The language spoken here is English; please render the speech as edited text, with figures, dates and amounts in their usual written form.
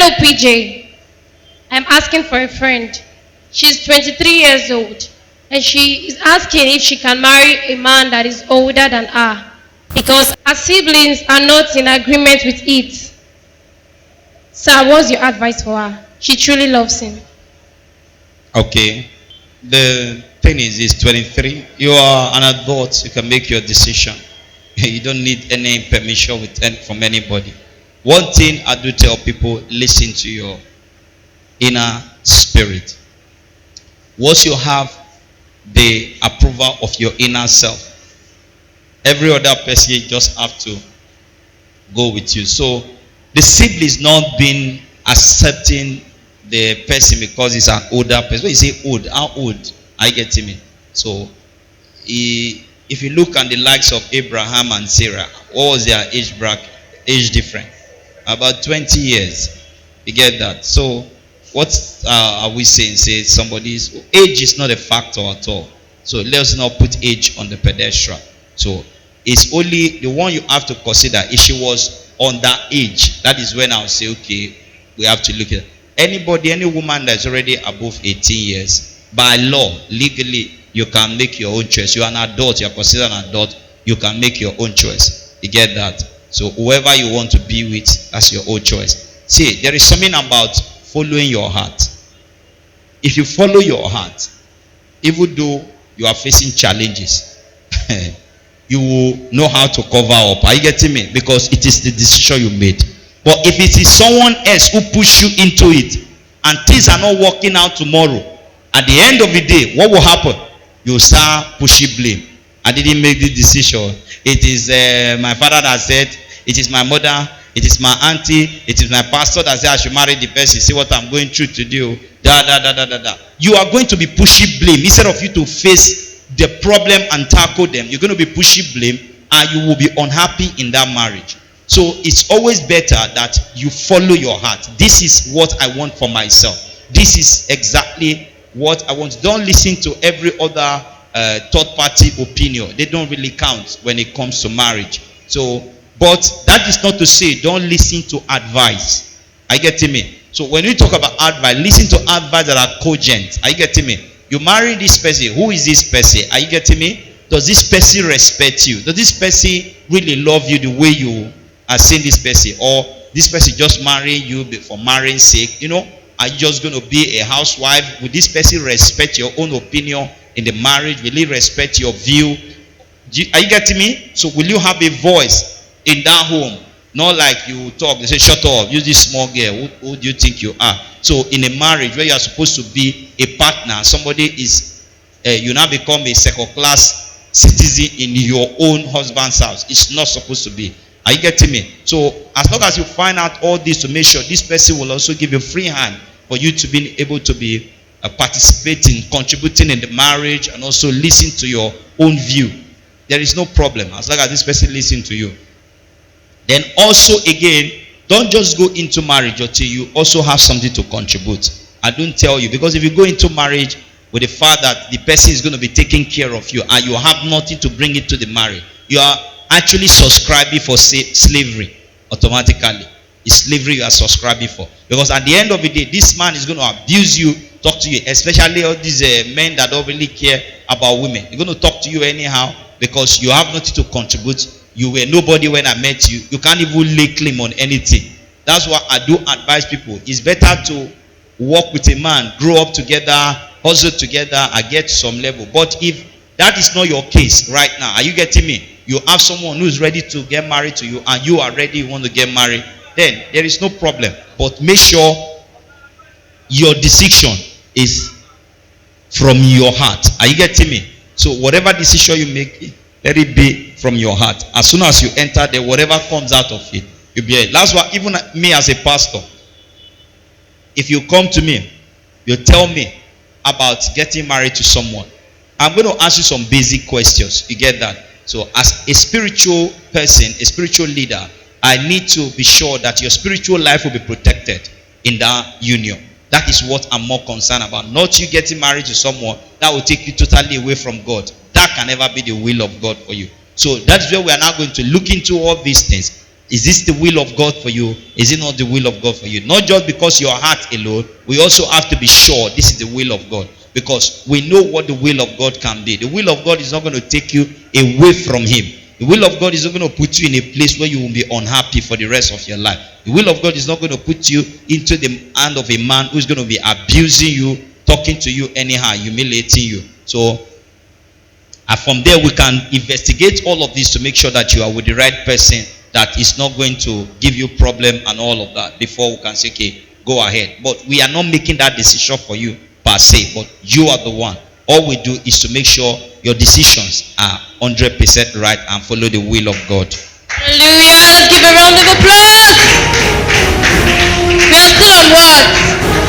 Hello, PJ. I'm asking for a friend. She's 23 years old, and she is asking if she can marry a man that is older than her because her siblings are not in agreement with it. Sir, what's your advice for her? She truly loves him. Okay. The thing is 23. You are an adult. You can make your decision. You don't need any permission from anybody. One thing I do tell people, listen to your inner spirit. Once you have the approval of your inner self, every other person just have to go with you. So the siblings not being accepting the person because he's an older person. When you say old, how old? I get him. So if you look at the likes of Abraham and Sarah, what was their age bracket, age difference? About 20 years. You get that? So what are we saying? Say somebody's age is not a factor at all. So let's not put age on the pedestal. So it's only the one you have to consider. If she was on that age, that is when I'll say, okay, we have to look at anybody, any woman that's already above 18 years, by law, legally, you can make your own choice. You are an adult, you are considered an adult, you can make your own choice. You get that? So whoever you want to be with, that's your own choice. See, there is something about following your heart. If you follow your heart, even though you are facing challenges, you will know how to cover up. Are you getting me? Because it is the decision you made. But if it is someone else who push you into it, and things are not working out tomorrow, at the end of the day, what will happen? You start pushing blame. I didn't make this decision. It is my father that said, it is my mother, it is my auntie, it is my pastor that said I should marry the person. See what I'm going through to do. You are going to be pushing blame. Instead of you to face the problem and tackle them, you're going to be pushing blame, and you will be unhappy in that marriage. So it's always better that you follow your heart. This is what I want for myself. This is exactly what I want. Don't listen to every other third party opinion. They don't really count when it comes to marriage. So, but that is not to say don't listen to advice. Are you getting me? So when we talk about advice, listen to advice that are cogent. Are you getting me? You marry this person. Who is this person? Are you getting me? Does this person respect you? Does this person really love you the way you are seeing this person? Or this person just marrying you for marrying sake? You know, are you just going to be a housewife? Will this person respect your own opinion in the marriage? Will he respect your view? Are you getting me? So will you have a voice in that home? Not like you talk, they say, shut up, you this small girl, who do you think you are? So in a marriage where you are supposed to be a partner, somebody is, you now become a second class citizen in your own husband's house. It's not supposed to be. Are you getting me? So as long as you find out all this to make sure this person will also give you free hand for you to be able to be participating, contributing in the marriage, and also listen to your own view. There is no problem as long as this person listens to you. Then also again, don't just go into marriage until you also have something to contribute. I don't tell you, because if you go into marriage with the fact that the person is going to be taking care of you and you have nothing to bring it to the marriage, you are actually subscribing for slavery automatically. It's slavery you are subscribing for. Because at the end of the day, this man is going to abuse you, talk to you, especially all these men that don't really care about women. They're going to talk to you anyhow because you have nothing to contribute. You were nobody when I met you. You can't even lay claim on anything. That's why I do advise people. It's better to work with a man, grow up together, hustle together, and get to some level. But if that is not your case right now, are you getting me? You have someone who is ready to get married to you, and you are ready, you want to get married, then there is no problem. But make sure your decision is from your heart. Are you getting me? So whatever decision you make, let it be from your heart. As soon as you enter there, whatever comes out of it, you'll be here. That's why even me as a pastor, if you come to me, you tell me about getting married to someone, I'm going to ask you some basic questions. You get that? So as a spiritual person, a spiritual leader, I need to be sure that your spiritual life will be protected in that union. That is what I'm more concerned about. Not you getting married to someone that will take you totally away from God. That can never be the will of God for you. So that's where we are now going to look into all these things. Is this the will of God for you? Is it not the will of God for you? Not just because your heart alone, we also have to be sure this is the will of God. Because we know what the will of God can be. The will of God is not going to take you away from Him. The will of God is not going to put you in a place where you will be unhappy for the rest of your life. The will of God is not going to put you into the hand of a man who is going to be abusing you, talking to you anyhow, humiliating you. So, and from there we can investigate all of this to make sure that you are with the right person that is not going to give you problem and all of that before we can say, okay, go ahead. But we are not making that decision for you per se, but you are the one. All we do is to make sure your decisions are 100% right and follow the will of God. Hallelujah. Let's give a round of applause. We are still on what?